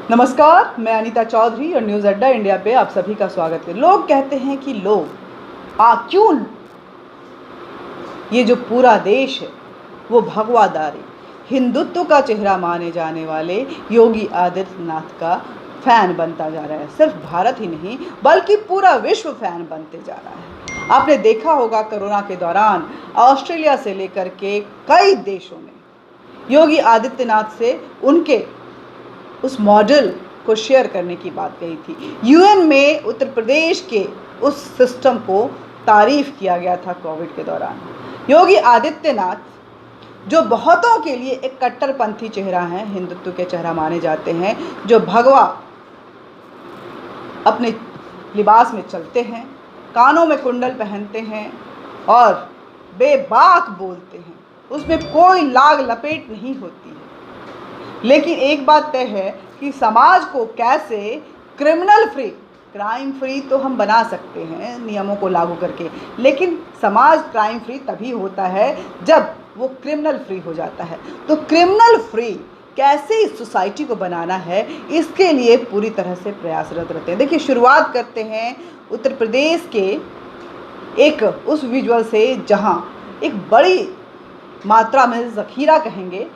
नमस्कार, मैं अनीता चौधरी और न्यूज़ अड्डा इंडिया पे आप सभी का स्वागत है। लोग कहते हैं कि लोग क्यों ये जो पूरा देश है वो भगवादारी हिंदुत्व का चेहरा माने जाने वाले योगी आदित्यनाथ का फैन बनता जा रहा है। सिर्फ भारत ही नहीं बल्कि पूरा विश्व फैन बनते जा रहा है। आपने देखा होगा कोरोना के दौरान ऑस्ट्रेलिया से लेकर के कई देशों ने योगी आदित्यनाथ से उनके उस मॉडल को शेयर करने की बात कही थी। यूएन में उत्तर प्रदेश के उस सिस्टम को तारीफ किया गया था कोविड के दौरान। योगी आदित्यनाथ जो बहुतों के लिए एक कट्टरपंथी चेहरा है, हिंदुत्व के चेहरा माने जाते हैं, जो भगवा अपने लिबास में चलते हैं, कानों में कुंडल पहनते हैं और बेबाक बोलते हैं, उसमें कोई लाग लपेट नहीं होती है। लेकिन एक बात तय है कि समाज को कैसे क्रिमिनल फ्री, क्राइम फ्री तो हम बना सकते हैं नियमों को लागू करके, लेकिन समाज क्राइम फ्री तभी होता है जब वो क्रिमिनल फ्री हो जाता है। तो क्रिमिनल फ्री कैसे इस सोसाइटी को बनाना है, इसके लिए पूरी तरह से प्रयासरत रहते हैं। देखिए, शुरुआत करते हैं उत्तर प्रदेश के एक उस विजुअल से जहां एक बड़ी मात्रा में ज़ख़ीरा कहेंगे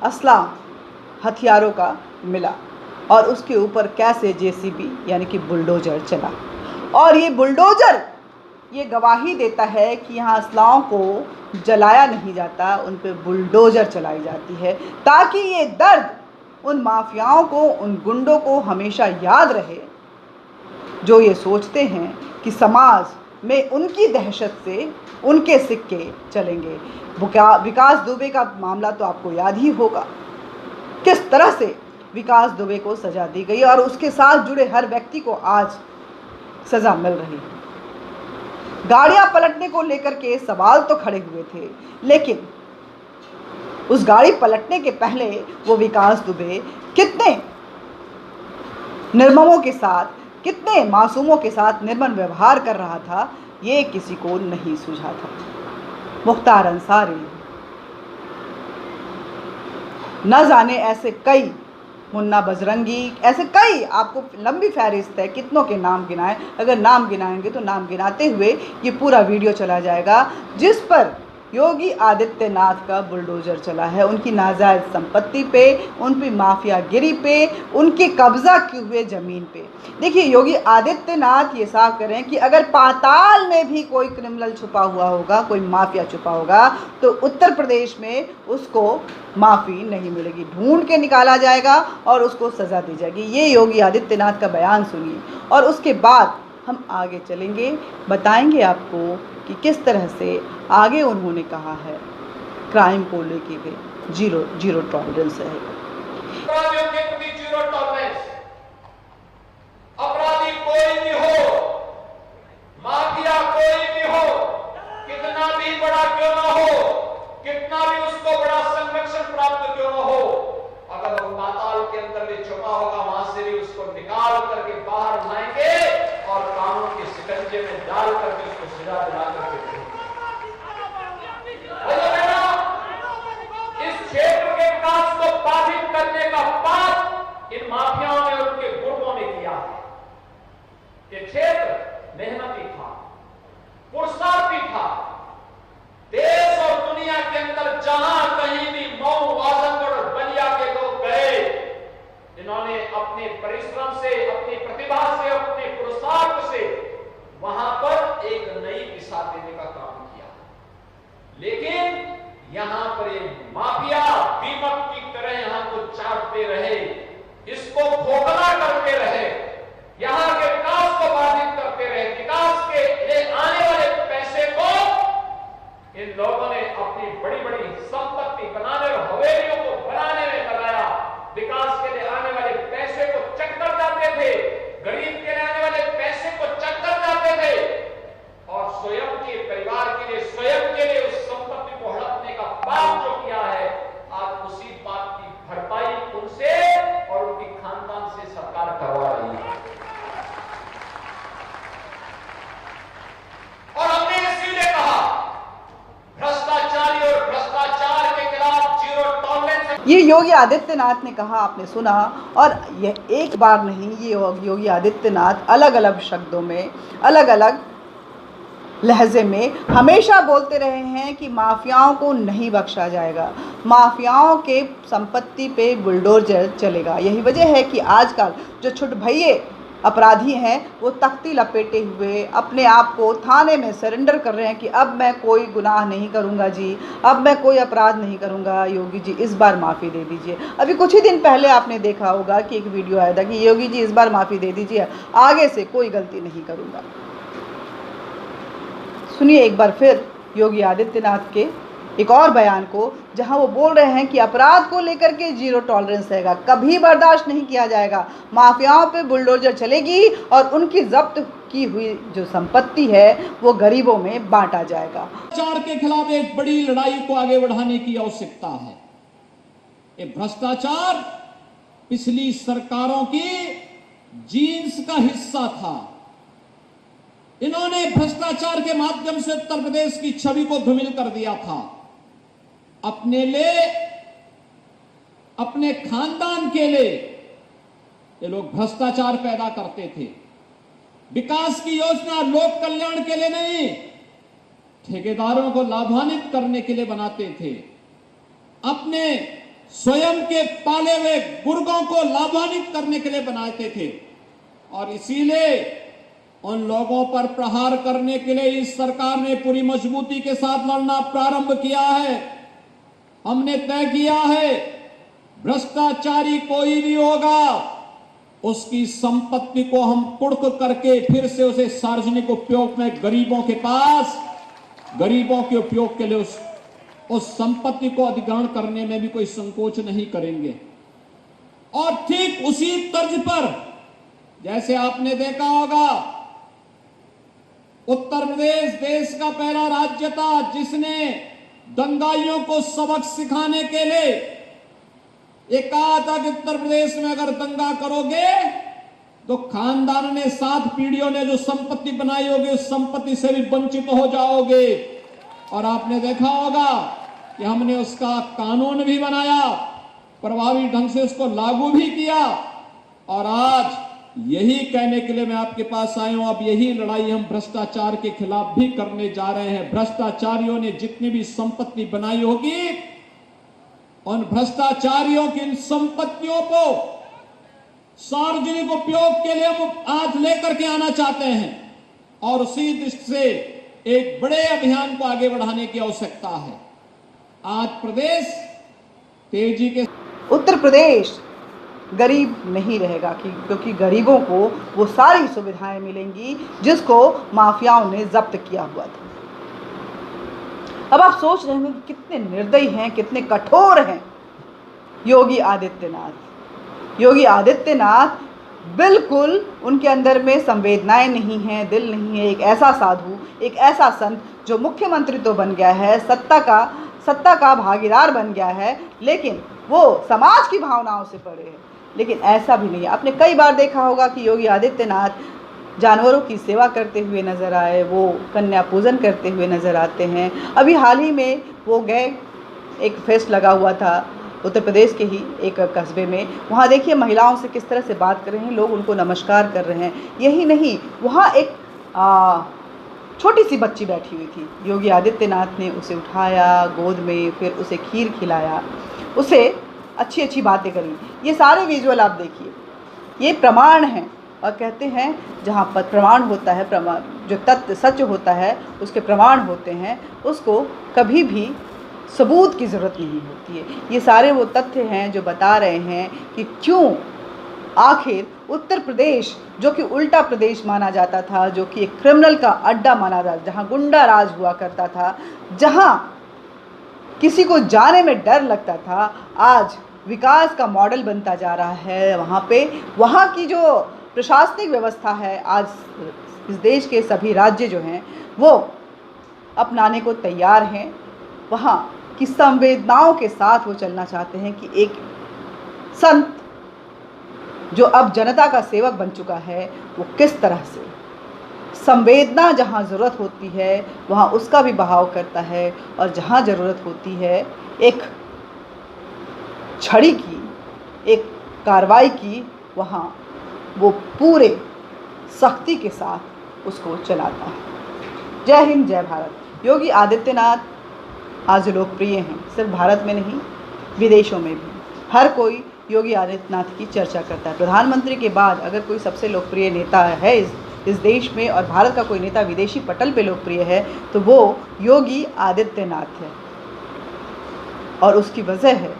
असला हथियारों का मिला और उसके ऊपर कैसे जेसीबी यानी कि बुलडोजर चला। और ये बुलडोजर ये गवाही देता है कि यहाँ असलाओं को जलाया नहीं जाता, उन पे बुलडोजर चलाई जाती है, ताकि ये दर्द उन माफियाओं को, उन गुंडों को हमेशा याद रहे जो ये सोचते हैं कि समाज में उनकी दहशत से उनके सिक्के चलेंगे। विकास दुबे का मामला तो आपको याद ही होगा, किस तरह से विकास दुबे को सज़ा दी गई और उसके साथ जुड़े हर व्यक्ति को आज सज़ा मिल रही है। गाड़ियां पलटने को लेकर के सवाल तो खड़े हुए थे, लेकिन उस गाड़ी पलटने के पहले वो विकास दुबे कितने निर्ममों के साथ, कितने मासूमों के साथ निर्मम व्यवहार कर रहा था, ये किसी को नहीं सूझा था। मुख्तार अंसारी, न जाने ऐसे कई, मुन्ना बजरंगी, ऐसे कई, आपको लंबी फहरिस्त है, कितनों के नाम गिनाएं। अगर नाम गिनाएंगे तो नाम गिनाते हुए ये पूरा वीडियो चला जाएगा जिस पर योगी आदित्यनाथ का बुलडोजर चला है, उनकी नाजायज़ संपत्ति पे, उन पर माफियागिरी पे, उनके कब्जा किए हुए ज़मीन पे। देखिए, योगी आदित्यनाथ ये साफ करें कि अगर पाताल में भी कोई क्रिमिनल छुपा हुआ होगा, कोई माफिया छुपा होगा, तो उत्तर प्रदेश में उसको माफ़ी नहीं मिलेगी, ढूंढ के निकाला जाएगा और उसको सज़ा दी जाएगी। ये योगी आदित्यनाथ का बयान सुनिए और उसके बाद हम आगे चलेंगे, बताएंगे आपको कि किस तरह से आगे उन्होंने कहा है क्राइम को लेके के जीरो टॉलरेंस रहेगा। अपराधियों के प्रति जीरो टॉलरेंस, अपराधी कोई भी हो, माफिया कोई भी हो, कितना भी बड़ा क्यों ना हो, कितना भी उसको बड़ा संरक्षण प्राप्त क्यों ना हो, अगर वो पाताल के अंदर भी छुपा होगा, वहां से भी उसको निकाल करके बाहर लाएंगे और कानून के शिकंजे में डाल करके उसको सजा दिला करके इस क्षेत्र के विकास को बाधित करने का पाप इन माफियाओं ने और उनके गुर्गों ने किया है। ये क्षेत्र मेहनती था, पुरुषार्थी था। देश और दुनिया के अंदर जहां कहीं भी मऊ, आजमगढ़ और बलिया के लोग गए, इन्होंने अपने परिश्रम से, अपनी प्रतिभा से, अपने पुरुषार्थ से वहां पर एक नई दिशा देने का काम किया। लेकिन यहां पर ये माफिया दीमक की तरह यहां को चाटते रहे, इसको खोखला करते रहे, यहां के विकास को बाधित करते रहे। विकास के लिए आने वाले पैसे को इन लोगों ने अपनी बड़ी बड़ी संपत्ति बनाने और हवेलियों को बनाने में लगाया। विकास के लिए आने वाले पैसे को चक्कर जाते थे, गरीब के लिए आने वाले पैसे को चक्कर जाते थे और स्वयं के परिवार के लिए, स्वयं के लिए उस संपत्ति को हड़पने का पाप जो किया है, आज उसी बात की भरपाई उनसे और उनकी खानदान से सरकार करवा रही है। और हमने इसीलिए कहा भ्रष्टाचारी और भ्रष्टाचार के खिलाफ जीरो टॉलरेंस। ये योगी आदित्यनाथ ने कहा, आपने सुना। और यह एक बार नहीं, ये योगी आदित्यनाथ अलग अलग शब्दों में, अलग अलग लहजे में हमेशा बोलते रहे हैं कि माफियाओं को नहीं बख्शा जाएगा, माफियाओं के संपत्ति पे बुलडोजर चलेगा। यही वजह है कि आजकल जो छुटभइये अपराधी हैं वो तख्ती लपेटे हुए अपने आप को थाने में सरेंडर कर रहे हैं कि अब मैं कोई गुनाह नहीं करूंगा जी, अब मैं कोई अपराध नहीं करूंगा, योगी जी इस बार माफ़ी दे दीजिए। अभी कुछ ही दिन पहले आपने देखा होगा कि एक वीडियो आया था कि योगी जी इस बार माफ़ी दे दीजिए, आगे से कोई गलती नहीं करूंगा। सुनिए एक बार फिर योगी आदित्यनाथ के एक और बयान को, जहां वो बोल रहे हैं कि अपराध को लेकर के जीरो टॉलरेंस रहेगा, कभी बर्दाश्त नहीं किया जाएगा, माफियाओं पे बुलडोजर चलेगी और उनकी जब्त की हुई जो संपत्ति है वो गरीबों में बांटा जाएगा। भ्रष्टाचार के खिलाफ एक बड़ी लड़ाई को आगे बढ़ाने की आवश्यकता है। ये भ्रष्टाचार पिछली सरकारों की जीन्स का हिस्सा था। इन्होंने भ्रष्टाचार के माध्यम से उत्तर प्रदेश की छवि को धूमिल कर दिया था। अपने लिए, अपने खानदान के लिए ये लोग भ्रष्टाचार पैदा करते थे। विकास की योजना लोक कल्याण के लिए नहीं, ठेकेदारों को लाभान्वित करने के लिए बनाते थे। अपने स्वयं के पाले हुए गुर्गों को लाभान्वित करने के लिए बनाते थे। और इसीलिए उन लोगों पर प्रहार करने के लिए इस सरकार ने पूरी मजबूती के साथ लड़ना प्रारंभ किया है। हमने तय किया है, भ्रष्टाचारी कोई भी होगा उसकी संपत्ति को हम कुर्क करके फिर से उसे सार्वजनिक उपयोग में गरीबों के पास, गरीबों के उपयोग के लिए उस संपत्ति को अधिग्रहण करने में भी कोई संकोच नहीं करेंगे। और ठीक उसी तर्ज पर जैसे आपने देखा होगा, उत्तर प्रदेश देश का पहला राज्य था जिसने दंगाइयों को सबक सिखाने के लिए ये कहा था कि उत्तर प्रदेश में अगर दंगा करोगे तो खानदान ने 7 पीढ़ियों ने जो संपत्ति बनाई होगी उस संपत्ति से भी वंचित हो जाओगे। और आपने देखा होगा कि हमने उसका कानून भी बनाया, प्रभावी ढंग से उसको लागू भी किया। और आज यही कहने के लिए मैं आपके पास आया हूं, अब यही लड़ाई हम भ्रष्टाचार के खिलाफ भी करने जा रहे हैं। भ्रष्टाचारियों ने जितनी भी संपत्ति बनाई होगी, उन भ्रष्टाचारियों की इन संपत्तियों को सार्वजनिक उपयोग के लिए हम आज लेकर के आना चाहते हैं। और उसी दृष्टि से एक बड़े अभियान को आगे बढ़ाने की आवश्यकता है। आज प्रदेश तेजी के, उत्तर प्रदेश गरीब नहीं रहेगा क्योंकि गरीबों को वो सारी सुविधाएं मिलेंगी जिसको माफियाओं ने जब्त किया हुआ था। अब आप सोच रहे होंगे कि कितने निर्दयी हैं, कितने कठोर हैं योगी आदित्यनाथ। योगी आदित्यनाथ बिल्कुल, उनके अंदर में संवेदनाएं नहीं हैं, दिल नहीं है। एक ऐसा साधु, एक ऐसा संत जो मुख्यमंत्री तो बन गया है, सत्ता का भागीदार बन गया है, लेकिन वो समाज की भावनाओं से परे है। लेकिन ऐसा भी नहीं है। आपने कई बार देखा होगा कि योगी आदित्यनाथ जानवरों की सेवा करते हुए नजर आए, वो कन्या पूजन करते हुए नजर आते हैं। अभी हाल ही में वो गए, एक फेस्ट लगा हुआ था उत्तर प्रदेश के ही एक कस्बे में, वहाँ देखिए महिलाओं से किस तरह से बात कर रहे हैं, लोग उनको नमस्कार कर रहे हैं। यही नहीं, वहाँ एक छोटी सी बच्ची बैठी हुई थी, योगी आदित्यनाथ ने उसे उठाया गोद में, फिर उसे खीर खिलाया, उसे अच्छी अच्छी बातें करी। ये सारे विजुअल आप देखिए, ये प्रमाण हैं। और कहते हैं जहाँ पर प्रमाण होता है, प्रमाण जो तथ्य सच होता है उसके प्रमाण होते हैं, उसको कभी भी सबूत की ज़रूरत नहीं होती है। ये सारे वो तथ्य हैं जो बता रहे हैं कि क्यों आखिर उत्तर प्रदेश, जो कि उल्टा प्रदेश माना जाता था, जो कि एक क्रिमिनल का अड्डा माना जाता, जहाँ गुंडा राज हुआ करता था, जहाँ किसी को जाने में डर लगता था, आज विकास का मॉडल बनता जा रहा है। वहाँ की जो प्रशासनिक व्यवस्था है, आज इस देश के सभी राज्य जो हैं वो अपनाने को तैयार हैं। वहाँ की संवेदनाओं के साथ वो चलना चाहते हैं कि एक संत जो अब जनता का सेवक बन चुका है वो किस तरह से संवेदना जहाँ ज़रूरत होती है वहाँ उसका भी बहाव करता है, और जहाँ ज़रूरत होती है एक छड़ी की, एक कार्रवाई की, वहाँ वो पूरे सख्ती के साथ उसको चलाता है। जय हिंद, जय भारत। योगी आदित्यनाथ आज लोकप्रिय हैं, सिर्फ भारत में नहीं, विदेशों में भी। हर कोई योगी आदित्यनाथ की चर्चा करता है। प्रधानमंत्री के बाद अगर कोई सबसे लोकप्रिय नेता है इस देश में, और भारत का कोई नेता विदेशी पटल पे लोकप्रिय है, तो वो योगी आदित्यनाथ है। और उसकी वजह है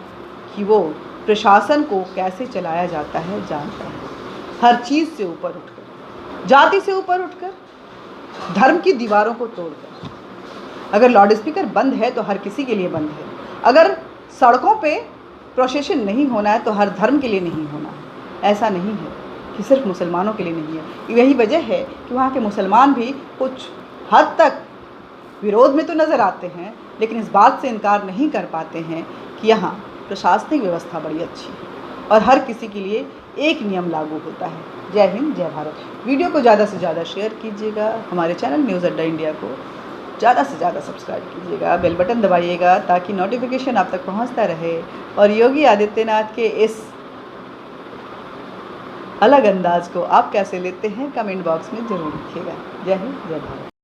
कि वो प्रशासन को कैसे चलाया जाता है जानता है। हर चीज़ से ऊपर उठकर, जाति से ऊपर उठकर, धर्म की दीवारों को तोड़कर। अगर लाउड स्पीकर बंद है तो हर किसी के लिए बंद है। अगर सड़कों पे प्रोसेशन नहीं होना है तो हर धर्म के लिए नहीं होना है। ऐसा नहीं है कि सिर्फ मुसलमानों के लिए नहीं है। यही वजह है कि वहाँ के मुसलमान भी कुछ हद तक विरोध में तो नज़र आते हैं, लेकिन इस बात से इनकार नहीं कर पाते हैं कि यहाँ प्रशासनिक व्यवस्था बड़ी अच्छी है और हर किसी के लिए एक नियम लागू होता है। जय हिंद, जय भारत। वीडियो को ज़्यादा से ज़्यादा शेयर कीजिएगा। हमारे चैनल न्यूज़ अड्डा इंडिया को ज़्यादा से ज़्यादा सब्सक्राइब कीजिएगा, बेल बटन दबाइएगा ताकि नोटिफिकेशन आप तक पहुंचता रहे। और योगी आदित्यनाथ के इस अलग अंदाज को आप कैसे लेते हैं, कमेंट बॉक्स में ज़रूर लिखिएगा। जय हिंद, जय भारत।